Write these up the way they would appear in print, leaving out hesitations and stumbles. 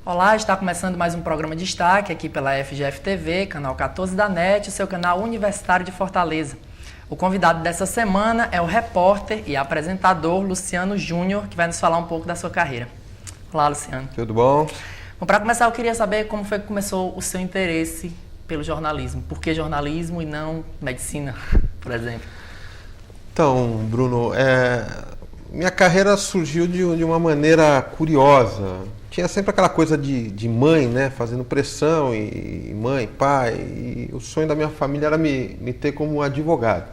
Olá, está começando mais um programa de destaque aqui pela FGF TV, canal 14 da NET, seu canal universitário de Fortaleza. O convidado dessa semana é o repórter e apresentador Luciano Júnior, que vai nos falar um pouco da sua carreira. Olá, Luciano. Tudo bom? Bom, para começar, eu queria saber como foi que começou o seu interesse pelo jornalismo. Por que jornalismo e não medicina, por exemplo? Então, Bruno, minha carreira surgiu de uma maneira curiosa. Tinha sempre aquela coisa de mãe, né, fazendo pressão, e mãe, pai, e o sonho da minha família era me ter como advogado.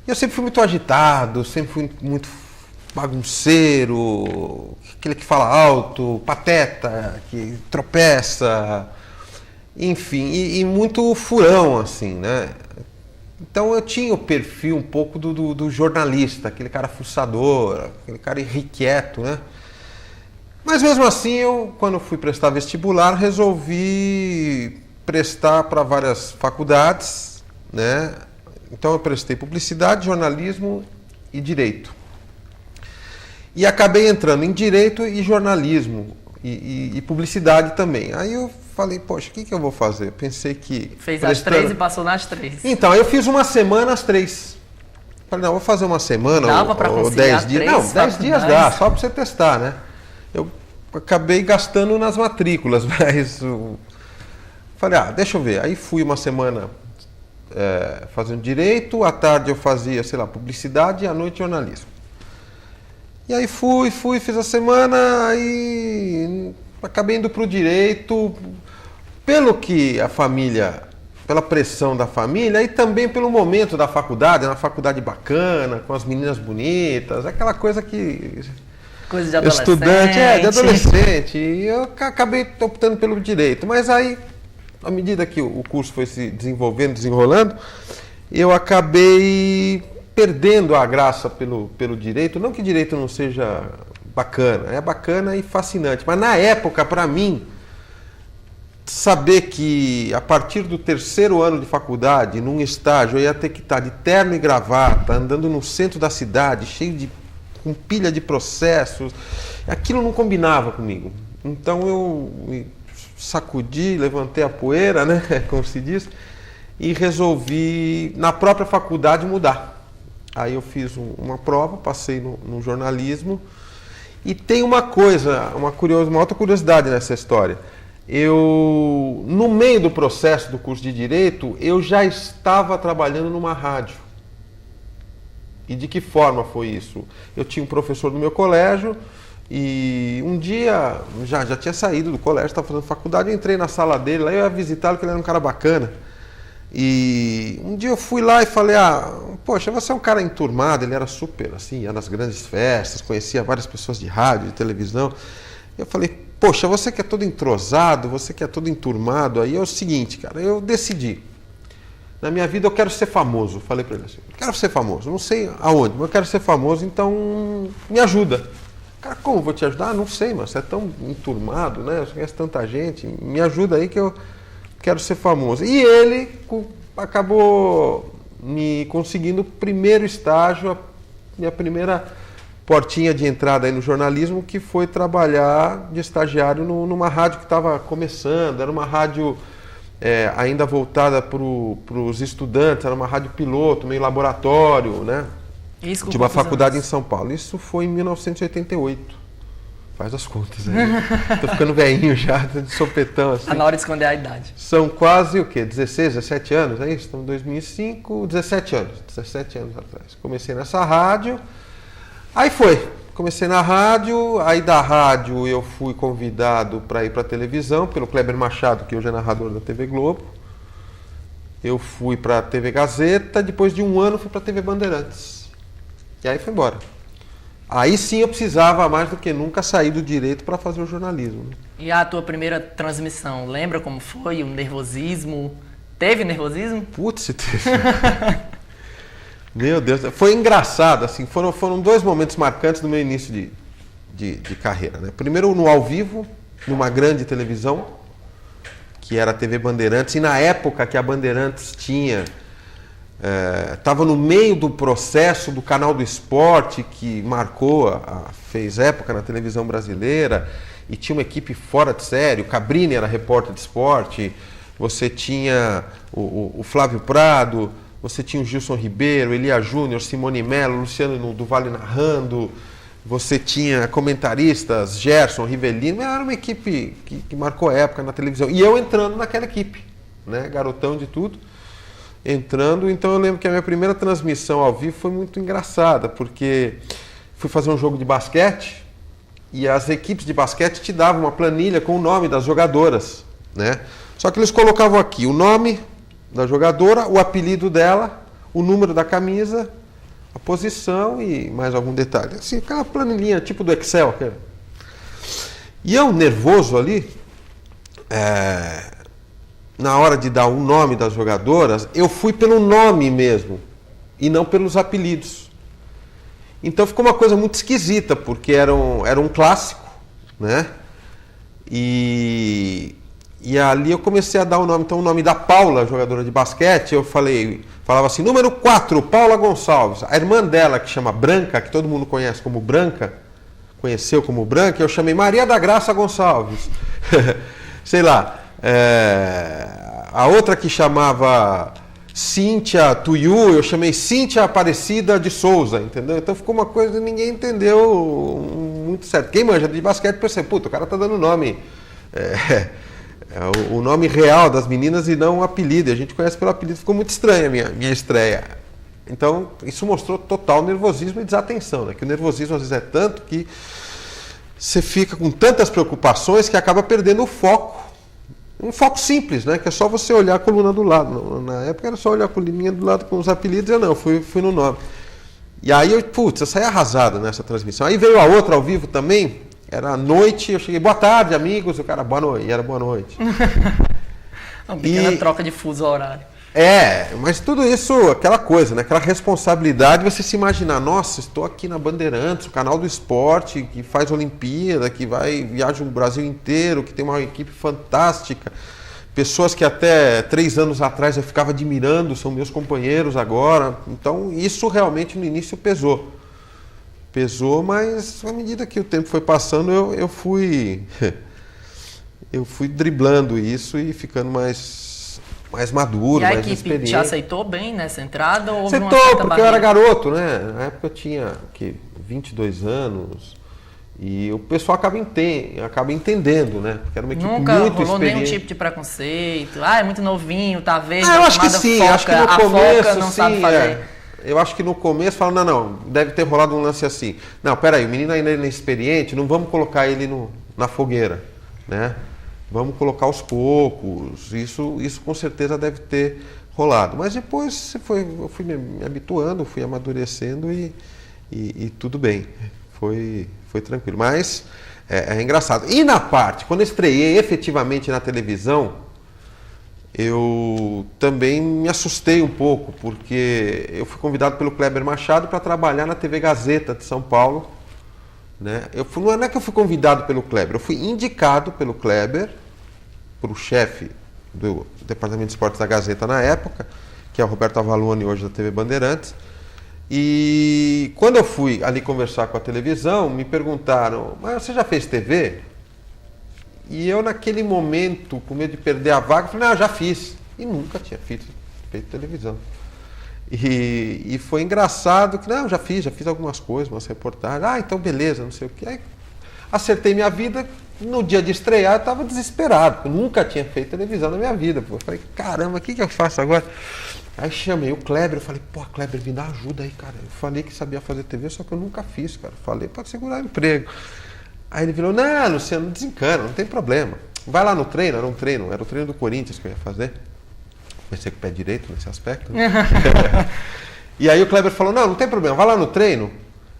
E eu sempre fui muito agitado, sempre fui muito bagunceiro, aquele que fala alto, pateta, que tropeça, enfim, e muito furão, assim, né. Então eu tinha o perfil um pouco do jornalista, aquele cara fuçador, aquele cara irrequieto, né. Mas mesmo assim, quando fui prestar vestibular, resolvi prestar para várias faculdades, né? Então eu prestei publicidade, jornalismo e direito. E acabei entrando em direito e jornalismo e publicidade também. Aí eu falei, poxa, o que eu vou fazer? Pensei que... Fez as três e passou nas três. Então, eu fiz uma semana às três. Falei, não, vou fazer uma semana ou 10 dias. Não, 10 dias dá, só para você testar, né? Eu acabei gastando nas matrículas, mas falei, deixa eu ver. Aí fui uma semana fazendo direito, à tarde eu fazia, sei lá, publicidade e à noite jornalismo. E aí fiz a semana, aí acabei indo para o direito, pelo que a família, pela pressão da família e também pelo momento da faculdade, uma faculdade bacana, com as meninas bonitas, aquela coisa que... Coisa de adolescente. Estudante, de adolescente. E eu acabei optando pelo direito. Mas aí, à medida que o curso foi se desenvolvendo, desenrolando, eu acabei perdendo a graça pelo direito. Não que direito não seja bacana, é bacana e fascinante. Mas na época, para mim, saber que a partir do terceiro ano de faculdade, num estágio, eu ia ter que estar de terno e gravata, andando no centro da cidade, com pilha de processos, aquilo não combinava comigo. Então eu me sacudi, levantei a poeira, né, como se diz, e resolvi, na própria faculdade, mudar. Aí eu fiz uma prova, passei no jornalismo, e tem uma outra curiosidade nessa história. No meio do processo do curso de Direito, eu já estava trabalhando numa rádio. E de que forma foi isso? Eu tinha um professor no meu colégio e um dia, já tinha saído do colégio, estava fazendo faculdade, eu entrei na sala dele, lá eu ia visitá-lo, porque ele era um cara bacana. E um dia eu fui lá e falei, poxa, você é um cara enturmado, ele era super, assim, ia nas grandes festas, conhecia várias pessoas de rádio, de televisão. Eu falei, poxa, você que é todo entrosado, você que é todo enturmado, aí é o seguinte, cara, eu decidi. Na minha vida eu quero ser famoso. Falei para ele assim, eu quero ser famoso, não sei aonde, mas eu quero ser famoso, então me ajuda. Cara, como vou te ajudar? Não sei, mas você é tão enturmado, né? Você conhece tanta gente, me ajuda aí que eu quero ser famoso. E ele acabou me conseguindo o primeiro estágio, minha primeira portinha de entrada aí no jornalismo, que foi trabalhar de estagiário numa rádio que estava começando, era uma rádio ainda voltada para os estudantes, era uma rádio piloto, meio laboratório, né? Isso, de uma faculdade em São Paulo. Isso foi em 1988. Faz as contas aí. Tô ficando velhinho já, de sopetão assim. Tá na hora de esconder a idade. São quase o quê? 16, 17 anos, é isso? Estamos em 2005, 17 anos atrás. Comecei nessa rádio, aí comecei na rádio, aí da rádio eu fui convidado para ir para a televisão pelo Kleber Machado, que hoje é narrador da TV Globo. Eu fui para a TV Gazeta, depois de um ano fui para a TV Bandeirantes. E aí foi embora. Aí sim eu precisava mais do que nunca sair do direito para fazer o jornalismo. Né? E a tua primeira transmissão, lembra como foi? O nervosismo? Teve nervosismo? Putz, teve. Meu Deus, foi engraçado, assim, foram dois momentos marcantes do meu início de carreira. Né? Primeiro no ao vivo, numa grande televisão, que era a TV Bandeirantes, e na época que a Bandeirantes tinha, estava no meio do processo do Canal do Esporte, que marcou, fez época na televisão brasileira, e tinha uma equipe fora de série. O Cabrini era repórter de esporte, você tinha o Flávio Prado, você tinha o Gilson Ribeiro, Elia Júnior, Simone Mello, Luciano do Vale narrando, você tinha comentaristas, Gerson, Rivelino. Era uma equipe que marcou época na televisão. E eu entrando naquela equipe, né? Garotão de tudo, entrando. Então eu lembro que a minha primeira transmissão ao vivo foi muito engraçada, porque fui fazer um jogo de basquete e as equipes de basquete te davam uma planilha com o nome das jogadoras, né? Só que eles colocavam aqui o nome da jogadora, o apelido dela, o número da camisa, a posição e mais algum detalhe. Assim, aquela planilhinha tipo do Excel. E eu, nervoso ali, na hora de dar o nome das jogadoras, eu fui pelo nome mesmo, e não pelos apelidos. Então ficou uma coisa muito esquisita, porque era um clássico, né? E ali eu comecei a dar o nome. Então o nome da Paula, jogadora de basquete, eu falava assim, número 4, Paula Gonçalves. A irmã dela, que chama Branca, que todo mundo conhece como Branca, conheceu como Branca, eu chamei Maria da Graça Gonçalves. Sei lá. A outra que chamava Cíntia Tuiu, eu chamei Cíntia Aparecida de Souza, entendeu? Então ficou uma coisa que ninguém entendeu muito certo. Quem manja de basquete percebe, puta, o cara tá dando nome, o nome real das meninas e não o apelido. A gente conhece pelo apelido, ficou muito estranha a minha estreia. Então isso mostrou total nervosismo e desatenção, né? Que o nervosismo às vezes é tanto que você fica com tantas preocupações que acaba perdendo o foco. Um foco simples, né? Que é só você olhar a coluna do lado. Na época era só olhar a coluninha do lado com os apelidos. Eu não, fui no nome. E aí eu saí arrasado nessa transmissão. Aí veio a outra ao vivo também. Era à noite, eu cheguei, boa tarde, amigos. O cara, boa noite. E era boa noite. Uma pequena troca de fuso horário. Mas tudo isso, aquela coisa, né? Aquela responsabilidade, você se imaginar, nossa, estou aqui na Bandeirantes, o canal do esporte, que faz Olimpíada, que viaja o Brasil inteiro, que tem uma equipe fantástica, pessoas que até 3 anos atrás eu ficava admirando, são meus companheiros agora. Então isso realmente no início pesou. Mas à medida que o tempo foi passando, eu fui driblando isso e ficando mais maduro, mais experiente. E a equipe te aceitou bem nessa entrada? Ou aceitou, porque eu era garoto, né? Na época eu tinha 22 anos e o pessoal acaba entendendo, né? Porque era uma equipe Nunca muito rolou experiente. Nenhum tipo de preconceito? É muito novinho, tá vendo? Eu acho que sim, foca, acho que no a começo foca não sim, sabe fazer. Eu acho que no começo falam, não, deve ter rolado um lance assim. Não, peraí, o menino ainda é inexperiente, não vamos colocar ele na fogueira, né? Vamos colocar aos poucos, isso com certeza deve ter rolado. Mas depois eu fui me habituando, fui amadurecendo e tudo bem, foi tranquilo. Mas é engraçado. E na parte, quando eu estreiei efetivamente na televisão, eu também me assustei um pouco, porque eu fui convidado pelo Kleber Machado para trabalhar na TV Gazeta de São Paulo. Né? Não é que eu fui convidado pelo Kleber, eu fui indicado pelo Kleber, para o chefe do Departamento de Esportes da Gazeta na época, que é o Roberto Avalone, hoje da TV Bandeirantes. E quando eu fui ali conversar com a televisão, me perguntaram, mas você já fez TV? E eu naquele momento, com medo de perder a vaga, falei, não, já fiz. E nunca tinha feito televisão. E foi engraçado que, não, já fiz algumas coisas, umas reportagens. Então beleza, não sei o quê. Aí acertei minha vida, no dia de estrear eu estava desesperado, porque eu nunca tinha feito televisão na minha vida. Eu falei, caramba, o que eu faço agora? Aí chamei o Kleber, eu falei, Kleber, me dá ajuda aí, cara. Eu falei que sabia fazer TV, só que eu nunca fiz, cara. Falei para segurar o emprego. Aí ele virou, não, Luciano, não desencana, não tem problema. Vai lá no treino, era o treino do Corinthians que eu ia fazer. Comecei com o pé direito nesse aspecto. Né? E aí o Kleber falou, não tem problema, vai lá no treino,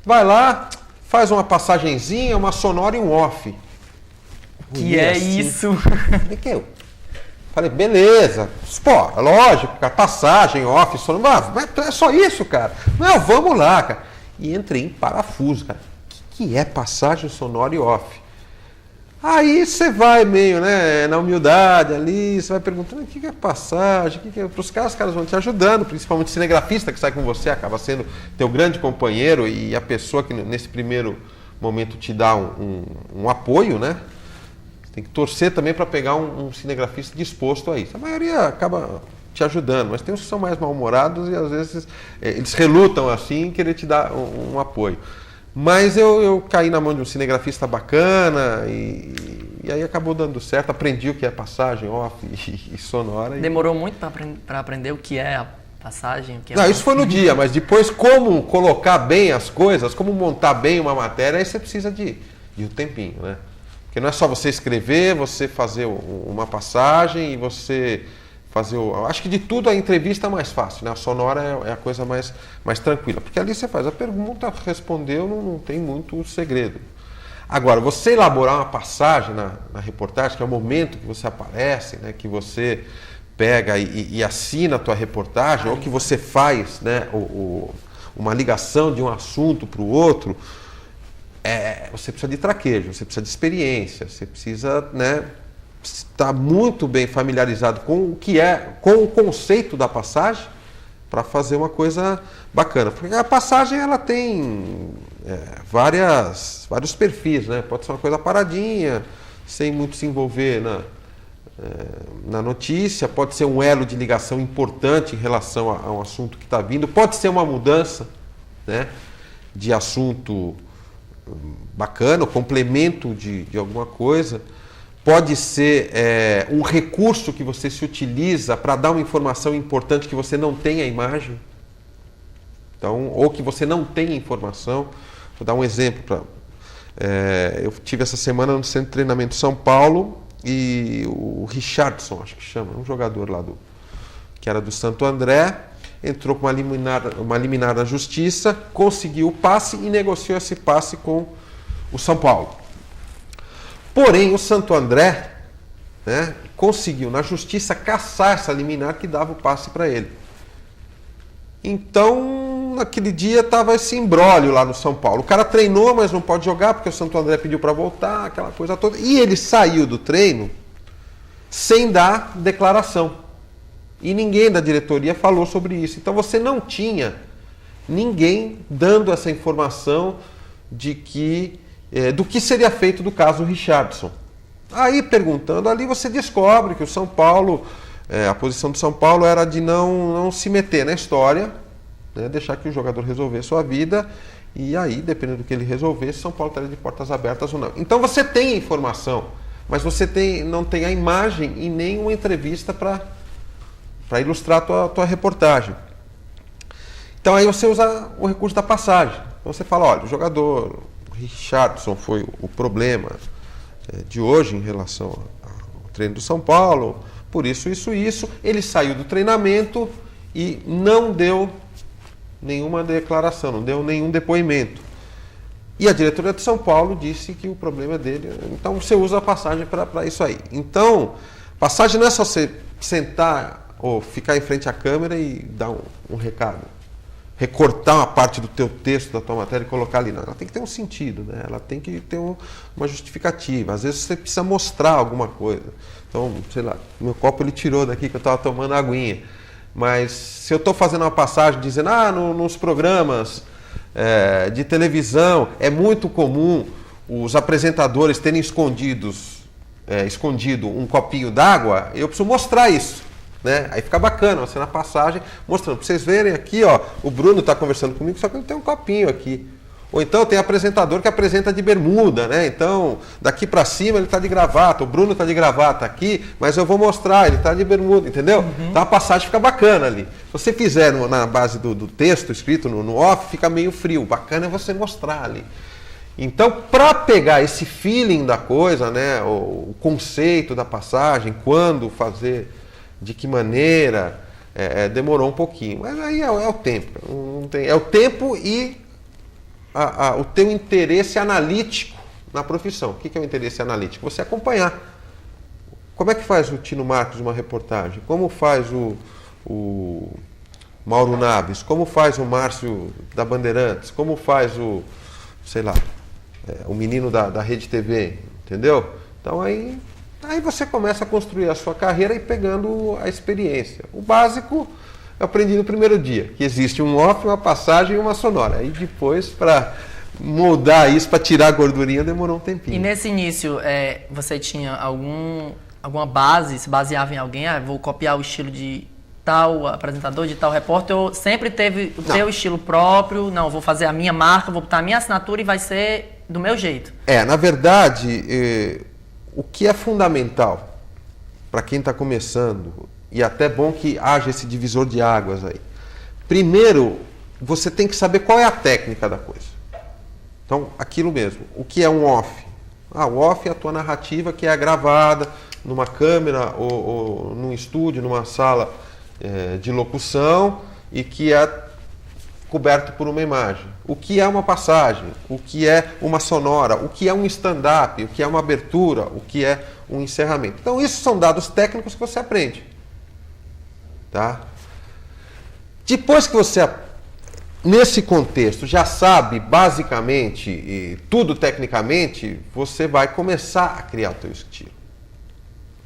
vai lá, faz uma passagenzinha, uma sonora e um off. Que é assim. Isso? Falei, beleza, lógico, cara, passagem, off, sonora, mas é só isso, cara. Não, vamos lá, cara. E entrei em parafuso, cara. O que é passagem sonora e off? Aí você vai meio, né, na humildade ali, você vai perguntando o que é passagem, o que é... Para os caras vão te ajudando, principalmente o cinegrafista que sai com você, acaba sendo teu grande companheiro e a pessoa que nesse primeiro momento te dá um apoio, né? Você tem que torcer também para pegar um cinegrafista disposto a isso. A maioria acaba te ajudando, mas tem uns que são mais mal-humorados e às vezes eles relutam assim em querer te dar um apoio. Mas eu caí na mão de um cinegrafista bacana e aí acabou dando certo. Aprendi o que é passagem off e sonora. Demorou muito para aprender o que é a passagem? O que é Não, isso foi no dia, mas depois como colocar bem as coisas, como montar bem uma matéria, aí você precisa de um tempinho, né? Porque não é só você escrever, você fazer uma passagem e você... Acho que de tudo a entrevista é mais fácil, né? A sonora é a coisa mais tranquila, porque ali você faz a pergunta, respondeu, não tem muito segredo. Agora, você elaborar uma passagem na reportagem, que é o momento que você aparece, né? Que você pega e assina a tua reportagem, ou que você faz, né? Uma ligação de um assunto para o outro, você precisa de traquejo, você precisa de experiência, você precisa, né? Está muito bem familiarizado com o conceito da passagem para fazer uma coisa bacana. Porque a passagem ela tem vários perfis, né? Pode ser uma coisa paradinha, sem muito se envolver na notícia, pode ser um elo de ligação importante em relação a um assunto que está vindo, pode ser uma mudança, né, de assunto bacana, o complemento de alguma coisa. Pode ser um recurso que você se utiliza para dar uma informação importante que você não tem a imagem. Então, ou que você não tem a informação. Vou dar um exemplo. Eu tive essa semana no Centro de Treinamento de São Paulo e o Richardson, acho que chama, um jogador lá que era do Santo André, entrou com uma liminar na Justiça, conseguiu o passe e negociou esse passe com o São Paulo. Porém, o Santo André, né, conseguiu na Justiça cassar essa liminar que dava o passe para ele. Então, naquele dia estava esse imbróglio lá no São Paulo. O cara treinou, mas não pode jogar porque o Santo André pediu para voltar, aquela coisa toda. E ele saiu do treino sem dar declaração. E ninguém da diretoria falou sobre isso. Então você não tinha ninguém dando essa informação do que seria feito do caso Richardson. Aí, perguntando ali, você descobre que o São Paulo, a posição do São Paulo era de não se meter na história, né, deixar que o jogador resolvesse sua vida, e aí, dependendo do que ele resolvesse, São Paulo estaria de portas abertas ou não. Então você tem a informação, mas você não tem a imagem e nem uma entrevista para ilustrar a tua reportagem. Então aí você usa o recurso da passagem. Então você fala, olha, o jogador Richardson foi o problema de hoje em relação ao treino do São Paulo, por isso. Ele saiu do treinamento e não deu nenhuma declaração, não deu nenhum depoimento. E a diretoria de São Paulo disse que o problema é dele. Então você usa a passagem para isso aí. Então, passagem não é só você sentar ou ficar em frente à câmera e dar um recado. Recortar uma parte do teu texto, da tua matéria e colocar ali. Não, ela tem que ter um sentido, né? Ela tem que ter uma justificativa. Às vezes você precisa mostrar alguma coisa. Então, sei lá, meu copo ele tirou daqui que eu estava tomando aguinha. Mas se eu estou fazendo uma passagem dizendo, nos programas de televisão é muito comum os apresentadores terem escondido um copinho d'água, eu preciso mostrar isso. Né? Aí fica bacana, você na passagem, mostrando, para vocês verem aqui, ó, o Bruno está conversando comigo, só que ele tem um copinho aqui. Ou então tem apresentador que apresenta de bermuda, né? Então, daqui para cima ele está de gravata, o Bruno está de gravata aqui, mas eu vou mostrar, ele está de bermuda, entendeu? Uhum. Então a passagem fica bacana ali. Se você fizer na base do texto escrito no off, fica meio frio. Bacana é você mostrar ali. Então, para pegar esse feeling da coisa, né, o conceito da passagem, quando fazer, de que maneira, demorou um pouquinho. Mas aí é o tempo. É o tempo e o teu interesse analítico na profissão. O que é o interesse analítico? Você acompanhar. Como é que faz o Tino Marcos uma reportagem? Como faz o Mauro Naves? Como faz o Márcio da Bandeirantes? Como faz o menino da Rede TV? Entendeu? Então aí você começa a construir a sua carreira e pegando a experiência. O básico eu aprendi no primeiro dia, que existe um off, uma passagem e uma sonora. Aí depois, para moldar isso, para tirar a gordurinha, demorou um tempinho. E nesse início, você tinha alguma base, se baseava em alguém? Vou copiar o estilo de tal apresentador, de tal repórter, ou sempre teve o teu estilo próprio? Não, vou fazer a minha marca, vou botar a minha assinatura e vai ser do meu jeito. Na verdade, o que é fundamental para quem está começando, e até bom que haja esse divisor de águas aí. Primeiro, você tem que saber qual é a técnica da coisa. Então, aquilo mesmo. O que é um off? O off é a tua narrativa que é gravada numa câmera ou num estúdio, numa sala de locução e que é coberto por uma imagem. O que é uma passagem? O que é uma sonora? O que é um stand-up? O que é uma abertura? O que é um encerramento? Então, isso são dados técnicos que você aprende. Tá? Depois que você, nesse contexto, já sabe basicamente tudo tecnicamente, você vai começar a criar o teu estilo.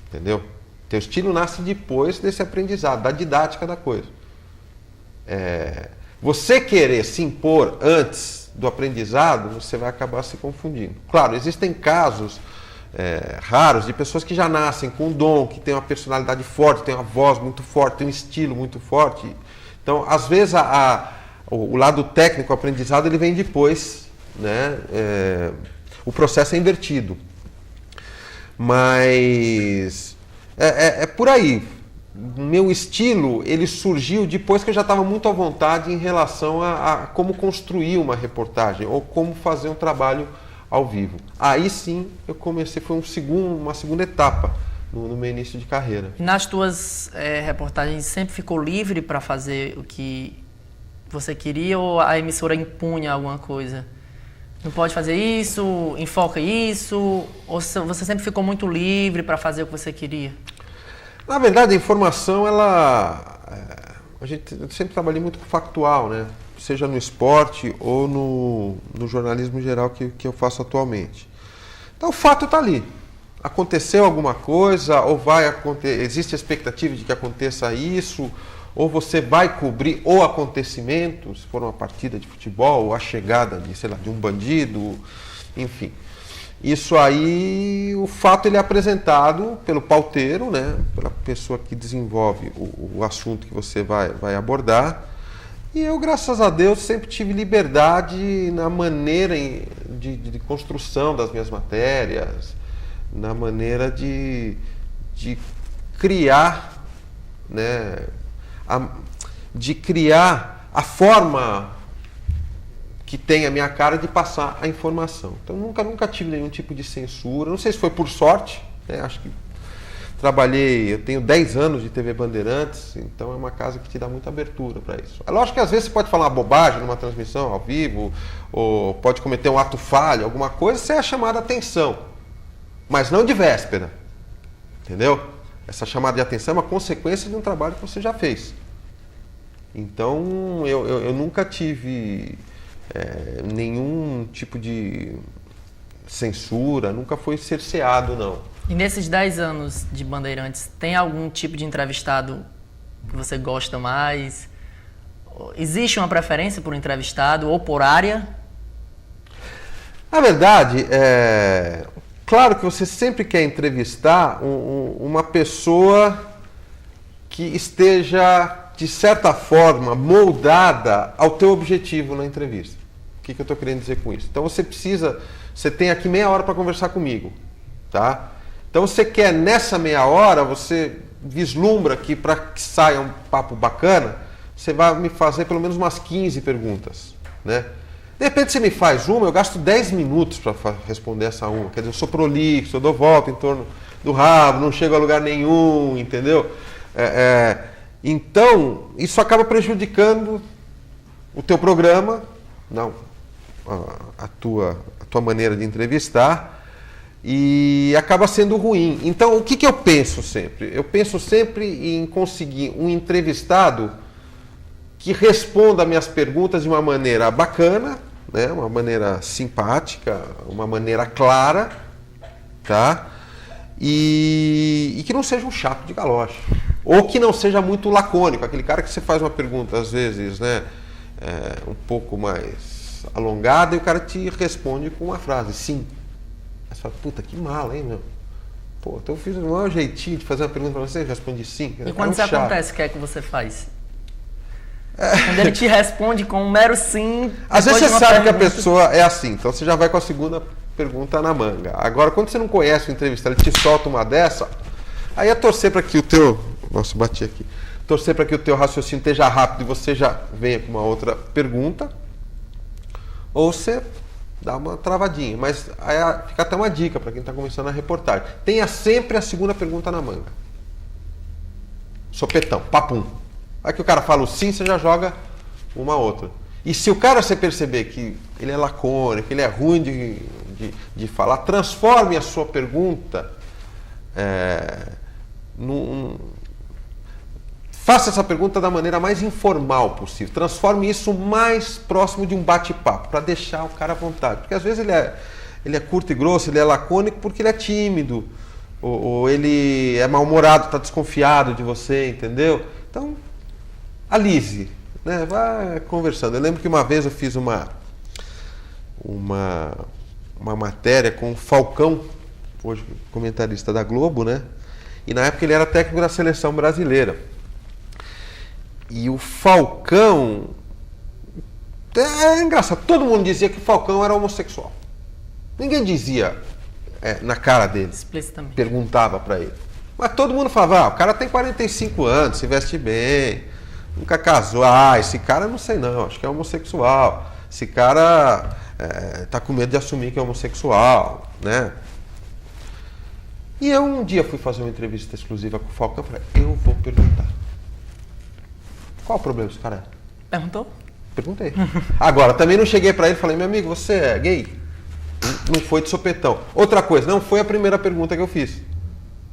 Entendeu? Teu estilo nasce depois desse aprendizado, da didática da coisa. Você querer se impor antes do aprendizado, você vai acabar se confundindo. Claro, existem casos raros de pessoas que já nascem com um dom, que tem uma personalidade forte, tem uma voz muito forte, tem um estilo muito forte. Então, às vezes, o lado técnico, o aprendizado, ele vem depois, né? O processo é invertido. Mas é por aí. Meu estilo, ele surgiu depois que eu já estava muito à vontade em relação a como construir uma reportagem ou como fazer um trabalho ao vivo. Aí sim eu comecei, foi uma segunda etapa no meu início de carreira. E nas tuas reportagens sempre ficou livre para fazer o que você queria ou a emissora impunha alguma coisa? Não pode fazer isso, enfoca isso, ou você sempre ficou muito livre para fazer o que você queria? Na verdade, a informação, a gente sempre trabalhei muito com factual, né? Seja no esporte ou no jornalismo geral que eu faço atualmente. Então o fato está ali. Aconteceu alguma coisa, ou vai acontecer, existe a expectativa de que aconteça isso, ou você vai cobrir o acontecimento, se for uma partida de futebol, ou a chegada de um bandido, enfim. Isso aí, o fato ele é apresentado pelo pauteiro, né? Pela pessoa que desenvolve o assunto que você vai abordar. E eu, graças a Deus, sempre tive liberdade na maneira de construção das minhas matérias, na maneira de criar, né, de criar a forma que tem a minha cara de passar a informação. Então, nunca tive nenhum tipo de censura. Não sei se foi por sorte, né? Acho que eu tenho 10 anos de TV Bandeirantes, então é uma casa que te dá muita abertura para isso. É lógico que às vezes você pode falar uma bobagem numa transmissão ao vivo, ou pode cometer um ato falho, alguma coisa, você é chamado a atenção. Mas não de véspera. Entendeu? Essa chamada de atenção é uma consequência de um trabalho que você já fez. Então, eu nunca tive nenhum tipo de censura, nunca foi cerceado, não. E nesses 10 anos de Bandeirantes, tem algum tipo de entrevistado que você gosta mais? Existe uma preferência por entrevistado ou por área? Na verdade, claro que você sempre quer entrevistar uma pessoa que esteja, de certa forma, moldada ao teu objetivo na entrevista. O que eu estou querendo dizer com isso? Então você tem aqui meia hora para conversar comigo, tá? Então você quer, nessa meia hora, você vislumbra que para que saia um papo bacana, você vai me fazer pelo menos umas 15 perguntas, né? De repente você me faz uma, eu gasto 10 minutos para responder essa uma. Quer dizer, eu sou prolixo, eu dou volta em torno do rabo, não chego a lugar nenhum, entendeu? Então, isso acaba prejudicando o teu programa, não, a tua maneira de entrevistar, e acaba sendo ruim. Então, o que eu penso sempre? Eu penso sempre em conseguir um entrevistado que responda às minhas perguntas de uma maneira bacana, né? Uma maneira simpática, uma maneira clara, tá? e que não seja um chato de galocha. Ou que não seja muito lacônico, aquele cara que você faz uma pergunta, às vezes, né, um pouco mais alongada, e o cara te responde com uma frase, sim. Aí você fala, puta, que mala, hein, meu? Pô, então eu fiz o maior jeitinho de fazer uma pergunta pra você e respondi sim. E quando isso acontece, o que é que você faz? Quando ele te responde com um mero sim... Às vezes você sabe que a pessoa é assim, então você já vai com a segunda pergunta na manga. Agora, quando você não conhece o entrevistado, ele te solta uma dessa, aí é torcer para que o teu... Nossa, bati aqui. Torcer para que o teu raciocínio esteja rápido e você já venha com uma outra pergunta, ou você dá uma travadinha. Mas aí fica até uma dica para quem está começando a reportagem. Tenha sempre a segunda pergunta na manga. Sopetão, papum. Aí que o cara fala o sim, você já joga uma outra. E se o cara você perceber que ele é lacônico, ele é ruim de falar, transforme a sua pergunta faça essa pergunta da maneira mais informal possível. Transforme isso mais próximo de um bate-papo, para deixar o cara à vontade. Porque às vezes ele é curto e grosso, ele é lacônico porque ele é tímido, ou ele é mal-humorado, está desconfiado de você, entendeu? Então, alise, né? Vai conversando. Eu lembro que uma vez eu fiz uma matéria com o Falcão, hoje comentarista da Globo, né? E na época ele era técnico da seleção brasileira. E o Falcão... É engraçado, todo mundo dizia que o Falcão era homossexual. Ninguém dizia na cara dele. Explicitamente. Perguntava para ele. Mas todo mundo falava, o cara tem 45 anos, se veste bem, nunca casou. Esse cara não sei não, acho que é homossexual. Esse cara tá com medo de assumir que é homossexual, né? E eu um dia fui fazer uma entrevista exclusiva com o Falcão e falei, eu vou perguntar. Qual o problema desse cara? Perguntou? Perguntei. Agora, também não cheguei para ele e falei, meu amigo, você é gay? Não foi de sopetão. Outra coisa, não foi a primeira pergunta que eu fiz.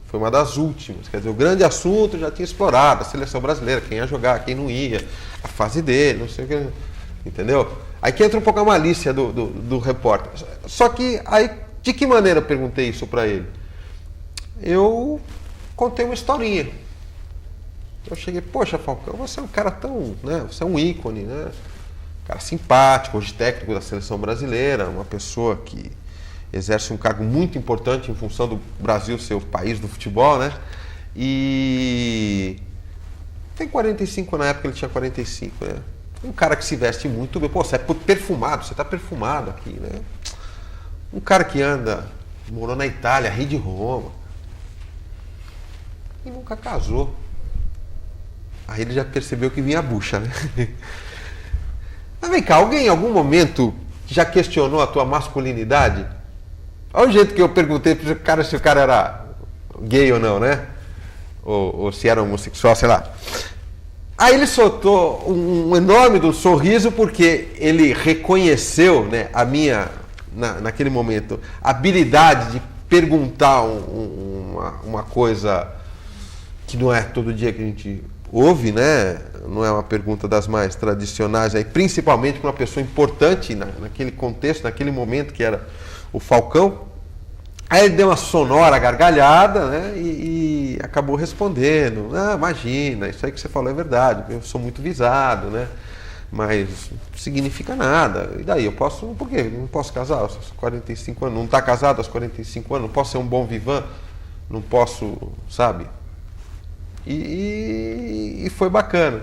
Foi uma das últimas. Quer dizer, o grande assunto já tinha explorado, a seleção brasileira, quem ia jogar, quem não ia, a fase dele, não sei o que. Entendeu? Aí que entra um pouco a malícia do repórter. Só que aí, de que maneira eu perguntei isso para ele? Eu contei uma historinha. Eu cheguei, poxa, Falcão, você é um cara tão, né? Você é um ícone, né? Um cara simpático, hoje técnico da seleção brasileira, uma pessoa que exerce um cargo muito importante em função do Brasil ser o país do futebol, né? E tem 45, na época ele tinha 45, né? Um cara que se veste muito bem, pô, você é perfumado, você tá perfumado aqui, né? Um cara que morou na Itália, Rio de Roma, e nunca casou. Aí ele já percebeu que vinha a bucha, né? Mas vem cá, alguém em algum momento já questionou a tua masculinidade? Olha o jeito que eu perguntei pro cara se o cara era gay ou não, né? Ou se era homossexual, sei lá. Aí ele soltou um enorme do sorriso porque ele reconheceu, né, a minha, naquele momento, habilidade de perguntar uma coisa que não é todo dia que a gente ouve, né? Não é uma pergunta das mais tradicionais, aí, principalmente para uma pessoa importante naquele contexto, naquele momento que era o Falcão. Aí ele deu uma sonora gargalhada, né? E acabou respondendo. Imagina, isso aí que você falou é verdade, eu sou muito visado, né? Mas não significa nada. E daí, por quê? Não posso casar aos 45 anos, não está casado aos 45 anos, não posso ser um bom vivant, não posso, sabe? E foi bacana.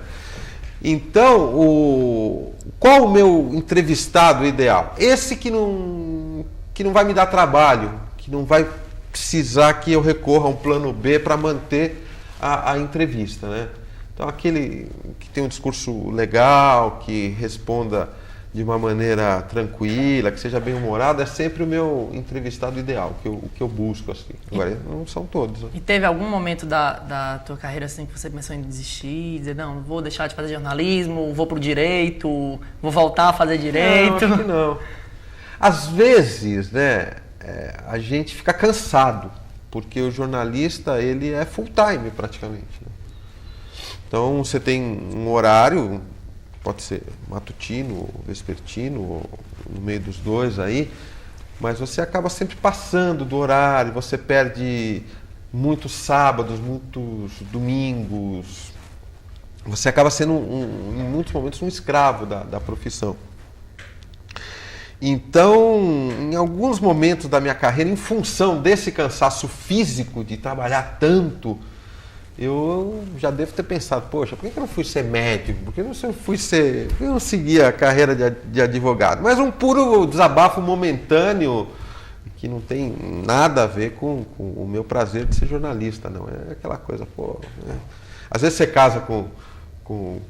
Então, qual o meu entrevistado ideal? Esse que não vai me dar trabalho, que não vai precisar que eu recorra a um plano B para manter a entrevista, né? Então, aquele que tem um discurso legal, que responda de uma maneira tranquila, que seja bem-humorado, é sempre o meu entrevistado ideal, o que eu busco, assim. Agora, não são todos. Né? E teve algum momento da tua carreira assim que você pensou em desistir, dizer, não vou deixar de fazer jornalismo, vou pro direito, vou voltar a fazer direito? Não, acho que não. Às vezes, né, a gente fica cansado, porque o jornalista, ele é full time praticamente. Né? Então, você tem um horário, pode ser matutino, vespertino, ou no meio dos dois aí, mas você acaba sempre passando do horário, você perde muitos sábados, muitos domingos. Você acaba sendo, em muitos momentos, um escravo da profissão. Então, em alguns momentos da minha carreira, em função desse cansaço físico de trabalhar tanto, eu já devo ter pensado, poxa, por que eu não fui ser médico? Por que eu não segui a carreira de advogado? Mas um puro desabafo momentâneo que não tem nada a ver com o meu prazer de ser jornalista, não. É aquela coisa, pô... Né? Às vezes você casa com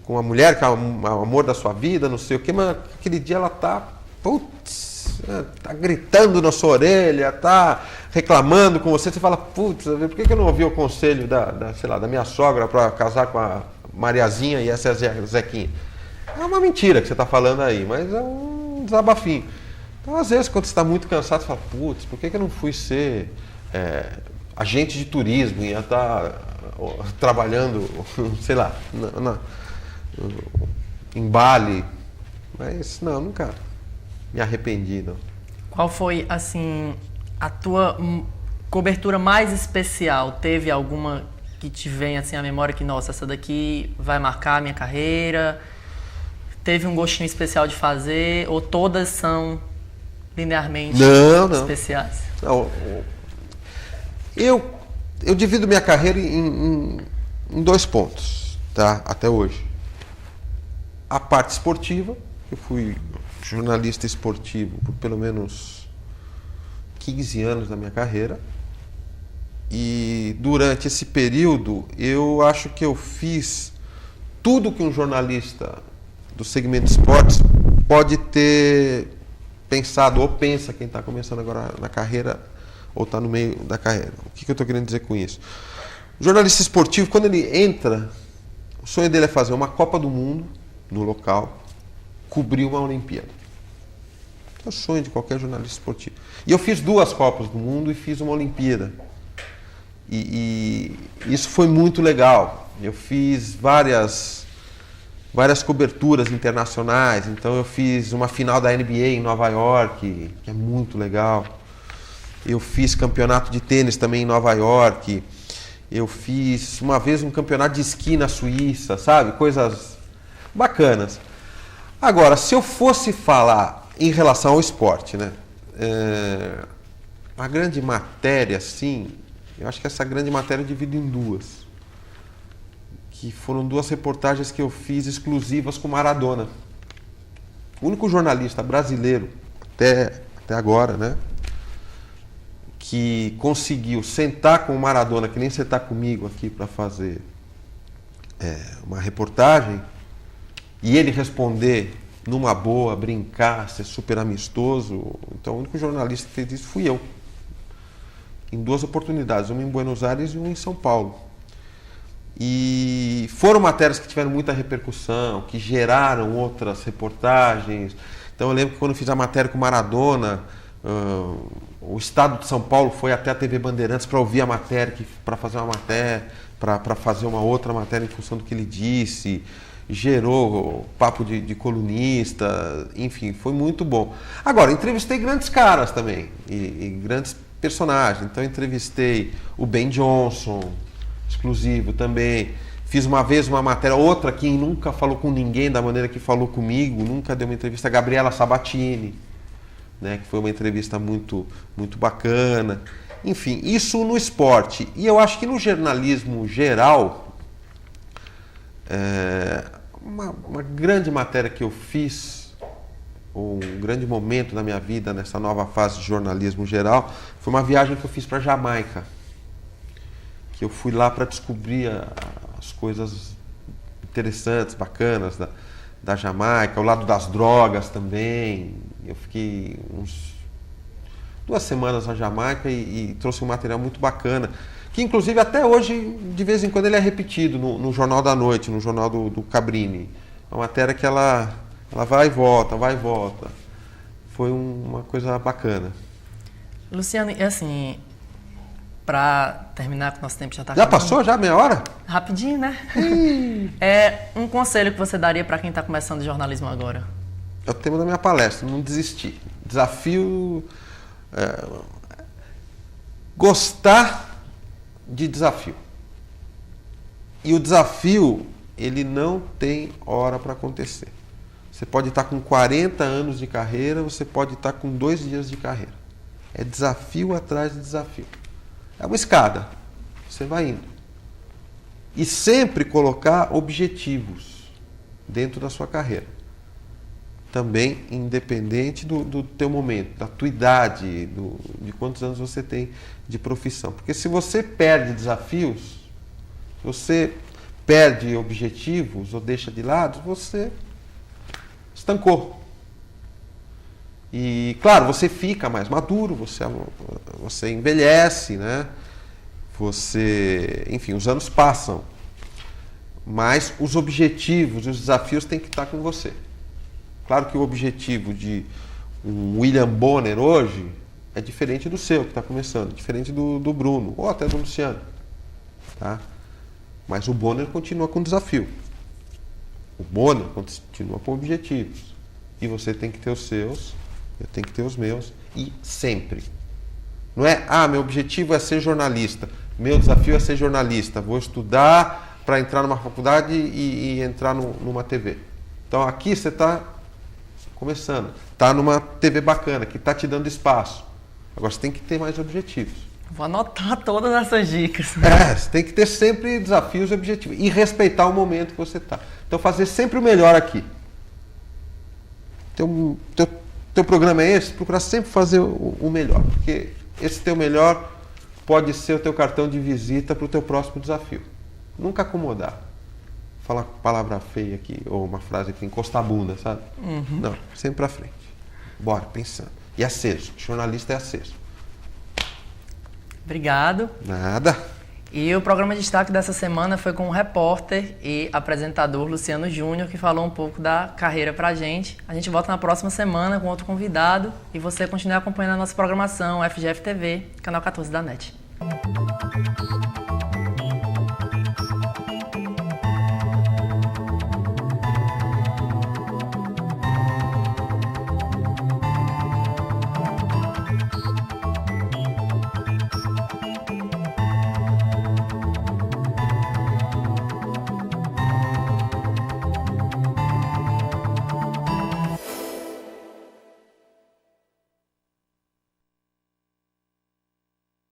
uma mulher que é o amor da sua vida, não sei o quê, mas aquele dia ela tá... Putz, tá gritando na sua orelha, tá reclamando com você, você fala, putz, por que eu não ouvi o conselho da minha sogra para casar com a Mariazinha e essa é a Zequinha? É uma mentira que você está falando aí, mas é um desabafinho. Então, às vezes, quando você está muito cansado, você fala, putz, por que eu não fui ser agente de turismo e ia estar trabalhando, sei lá, em Bali? Mas, não, nunca me arrependi, não. Qual foi, assim, a tua cobertura mais especial? Teve alguma que te vem, assim, à memória que, nossa, essa daqui vai marcar a minha carreira? Teve um gostinho especial de fazer? Ou todas são linearmente especiais? Não. Eu divido minha carreira em 2 pontos, tá? Até hoje. A parte esportiva, eu fui jornalista esportivo por pelo menos 15 anos da minha carreira. E durante esse período, eu acho que eu fiz tudo que um jornalista do segmento de esportes pode ter pensado, ou pensa quem está começando agora na carreira, ou está no meio da carreira. O que eu estou querendo dizer com isso? O jornalista esportivo, quando ele entra, o sonho dele é fazer uma Copa do Mundo no local, cobrir uma Olimpíada. É o sonho de qualquer jornalista esportivo. E eu fiz 2 Copas do Mundo e fiz uma Olimpíada. E isso foi muito legal. Eu fiz várias coberturas internacionais. Então eu fiz uma final da NBA em Nova York, que é muito legal. Eu fiz campeonato de tênis também em Nova York. Eu fiz uma vez um campeonato de esqui na Suíça, sabe? Coisas bacanas. Agora, se eu fosse falar em relação ao esporte, né? A grande matéria, sim, eu acho que essa grande matéria eu divido em 2. Que foram 2 reportagens que eu fiz exclusivas com Maradona. O único jornalista brasileiro, até agora, né? Que conseguiu sentar com o Maradona, que nem você está comigo aqui para fazer uma reportagem, e ele responder numa boa, brincar, ser super amistoso. Então o único jornalista que fez isso fui eu. Em 2 oportunidades, uma em Buenos Aires e uma em São Paulo. E foram matérias que tiveram muita repercussão, que geraram outras reportagens. Então eu lembro que quando eu fiz a matéria com Maradona, o Estado de São Paulo foi até a TV Bandeirantes para ouvir a matéria, para fazer uma matéria, para fazer uma outra matéria em função do que ele disse. Gerou papo de colunista, enfim, foi muito bom. Agora, entrevistei grandes caras também, e grandes personagens. Então entrevistei o Ben Johnson, exclusivo também. Fiz uma vez uma matéria, outra que nunca falou com ninguém da maneira que falou comigo, nunca deu uma entrevista, a Gabriela Sabatini, né, que foi uma entrevista muito, muito bacana. Enfim, isso no esporte. E eu acho que no jornalismo geral, uma grande matéria que eu fiz, um grande momento da minha vida nessa nova fase de jornalismo geral, foi uma viagem que eu fiz para Jamaica. Que eu fui lá para descobrir as coisas interessantes, bacanas da Jamaica, ao lado das drogas também. Eu fiquei 2 semanas na Jamaica e trouxe um material muito bacana, que inclusive até hoje, de vez em quando, ele é repetido no Jornal da Noite, no jornal do Cabrini. É uma matéria que ela vai e volta, vai e volta. Foi uma coisa bacana. Luciano, e assim, para terminar, que o nosso tempo já está Já passou? Já meia hora? Rapidinho, né? Um conselho que você daria para quem está começando jornalismo agora? É o tema da minha palestra, não desistir. Desafio gostar de desafio. E o desafio, ele não tem hora para acontecer. Você pode estar com 40 anos de carreira, você pode estar com 2 dias de carreira. É desafio atrás de desafio. É uma escada. Você vai indo. E sempre colocar objetivos dentro da sua carreira. Também independente do teu momento, da tua idade, de quantos anos você tem de profissão. Porque se você perde desafios, se você perde objetivos ou deixa de lado, você estancou. E, claro, você fica mais maduro, você envelhece, né? Enfim, os anos passam. Mas os objetivos e os desafios têm que estar com você. Claro que o objetivo de um William Bonner hoje é diferente do seu, que está começando, diferente do Bruno, ou até do Luciano. Tá? Mas o Bonner continua com desafio. O Bonner continua com objetivos. E você tem que ter os seus, eu tenho que ter os meus, e sempre. Não é, meu objetivo é ser jornalista, meu desafio é ser jornalista, vou estudar para entrar numa faculdade e entrar numa TV. Então aqui você está começando, está numa TV bacana, que está te dando espaço. Agora você tem que ter mais objetivos. Vou anotar todas essas dicas. Você tem que ter sempre desafios e objetivos. E respeitar o momento que você está. Então fazer sempre o melhor aqui. Teu programa é esse? Procurar sempre fazer o melhor. Porque esse teu melhor pode ser o teu cartão de visita para o teu próximo desafio. Nunca acomodar. Falar palavra feia aqui, ou uma frase que encostar a bunda, sabe? Uhum. Não, sempre para frente. Bora, pensando. E aceso. Jornalista é aceso. Obrigado. Nada. E o programa de destaque dessa semana foi com o repórter e apresentador Luciano Júnior, que falou um pouco da carreira pra gente. A gente volta na próxima semana com outro convidado e você continue acompanhando a nossa programação, FGF TV, canal 14 da NET.